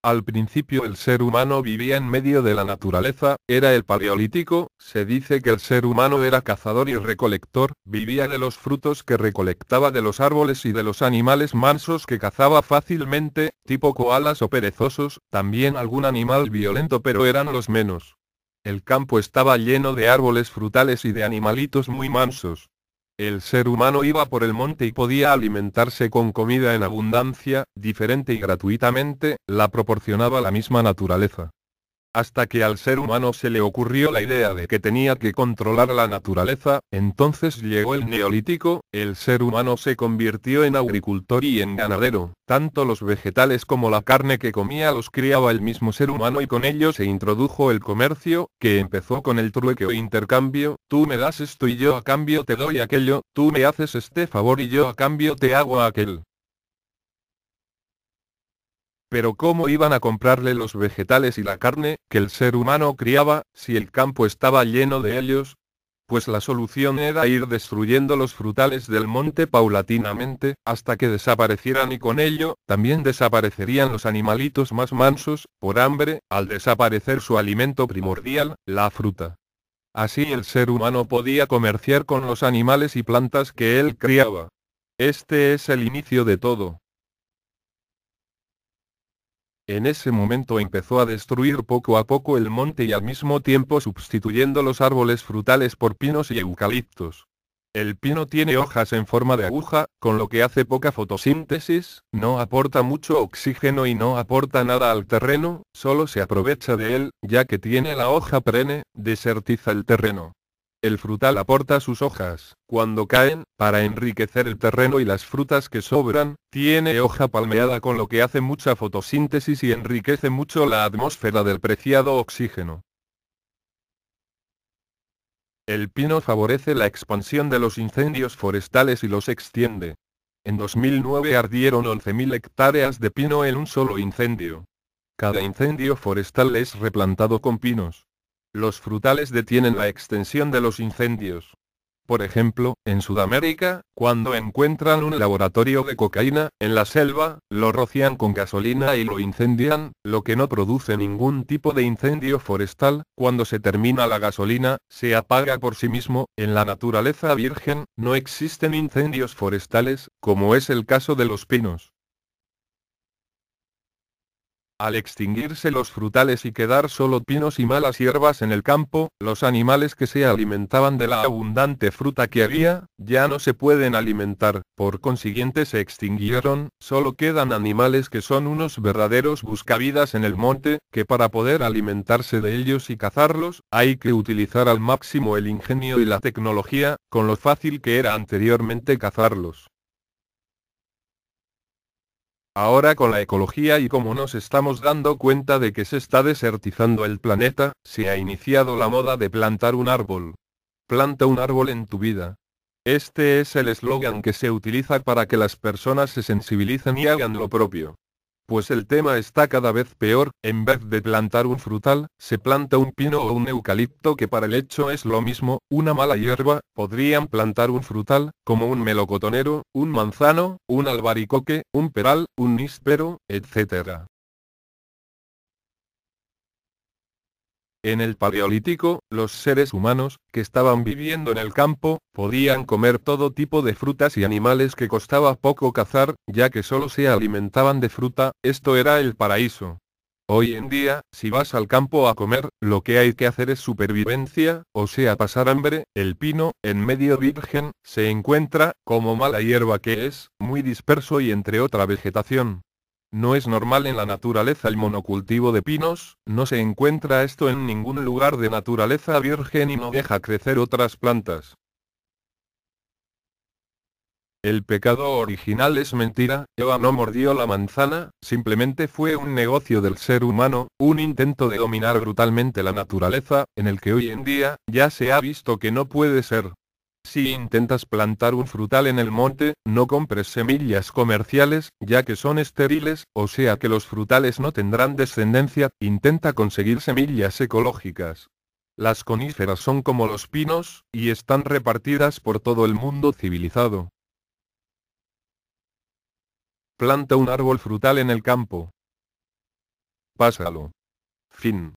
Al principio el ser humano vivía en medio de la naturaleza, era el Paleolítico, se dice que el ser humano era cazador y recolector, vivía de los frutos que recolectaba de los árboles y de los animales mansos que cazaba fácilmente, tipo koalas o perezosos, también algún animal violento pero eran los menos. El campo estaba lleno de árboles frutales y de animalitos muy mansos. El ser humano iba por el monte y podía alimentarse con comida en abundancia, diferente y gratuitamente, la proporcionaba la misma naturaleza. Hasta que al ser humano se le ocurrió la idea de que tenía que controlar la naturaleza, entonces llegó el Neolítico, el ser humano se convirtió en agricultor y en ganadero, tanto los vegetales como la carne que comía los criaba el mismo ser humano y con ello se introdujo el comercio, que empezó con el trueque o intercambio, tú me das esto y yo a cambio te doy aquello, tú me haces este favor y yo a cambio te hago aquel. Pero ¿cómo iban a comprarle los vegetales y la carne, que el ser humano criaba, si el campo estaba lleno de ellos? Pues la solución era ir destruyendo los frutales del monte paulatinamente, hasta que desaparecieran y con ello, también desaparecerían los animalitos más mansos, por hambre, al desaparecer su alimento primordial, la fruta. Así el ser humano podía comerciar con los animales y plantas que él criaba. Este es el inicio de todo. En ese momento empezó a destruir poco a poco el monte y al mismo tiempo sustituyendo los árboles frutales por pinos y eucaliptos. El pino tiene hojas en forma de aguja, con lo que hace poca fotosíntesis, no aporta mucho oxígeno y no aporta nada al terreno, solo se aprovecha de él, ya que tiene la hoja perenne, desertiza el terreno. El frutal aporta sus hojas, cuando caen, para enriquecer el terreno y las frutas que sobran, tiene hoja palmeada con lo que hace mucha fotosíntesis y enriquece mucho la atmósfera del preciado oxígeno. El pino favorece la expansión de los incendios forestales y los extiende. En 2009 ardieron 11.000 hectáreas de pino en un solo incendio. Cada incendio forestal es replantado con pinos. Los frutales detienen la extensión de los incendios. Por ejemplo, en Sudamérica, cuando encuentran un laboratorio de cocaína, en la selva, lo rocian con gasolina y lo incendian, lo que no produce ningún tipo de incendio forestal, cuando se termina la gasolina, se apaga por sí mismo, en la naturaleza virgen, no existen incendios forestales, como es el caso de los pinos. Al extinguirse los frutales y quedar solo pinos y malas hierbas en el campo, los animales que se alimentaban de la abundante fruta que había, ya no se pueden alimentar, por consiguiente se extinguieron, solo quedan animales que son unos verdaderos buscavidas en el monte, que para poder alimentarse de ellos y cazarlos, hay que utilizar al máximo el ingenio y la tecnología, con lo fácil que era anteriormente cazarlos. Ahora con la ecología y como nos estamos dando cuenta de que se está desertizando el planeta, se ha iniciado la moda de plantar un árbol. Planta un árbol en tu vida. Este es el eslogan que se utiliza para que las personas se sensibilicen y hagan lo propio. Pues el tema está cada vez peor, en vez de plantar un frutal, se planta un pino o un eucalipto que para el hecho es lo mismo, una mala hierba, podrían plantar un frutal, como un melocotonero, un manzano, un albaricoque, un peral, un níspero, etc. En el Paleolítico, los seres humanos, que estaban viviendo en el campo, podían comer todo tipo de frutas y animales que costaba poco cazar, ya que solo se alimentaban de fruta, esto era el paraíso. Hoy en día, si vas al campo a comer, lo que hay que hacer es supervivencia, o sea pasar hambre, el pino, en medio virgen, se encuentra, como mala hierba que es, muy disperso y entre otra vegetación. No es normal en la naturaleza el monocultivo de pinos, no se encuentra esto en ningún lugar de naturaleza virgen y no deja crecer otras plantas. El pecado original es mentira, Eva no mordió la manzana, simplemente fue un negocio del ser humano, un intento de dominar brutalmente la naturaleza, en el que hoy en día, ya se ha visto que no puede ser. Si intentas plantar un frutal en el monte, no compres semillas comerciales, ya que son estériles, o sea que los frutales no tendrán descendencia, intenta conseguir semillas ecológicas. Las coníferas son como los pinos, y están repartidas por todo el mundo civilizado. Planta un árbol frutal en el campo. Pásalo. Fin.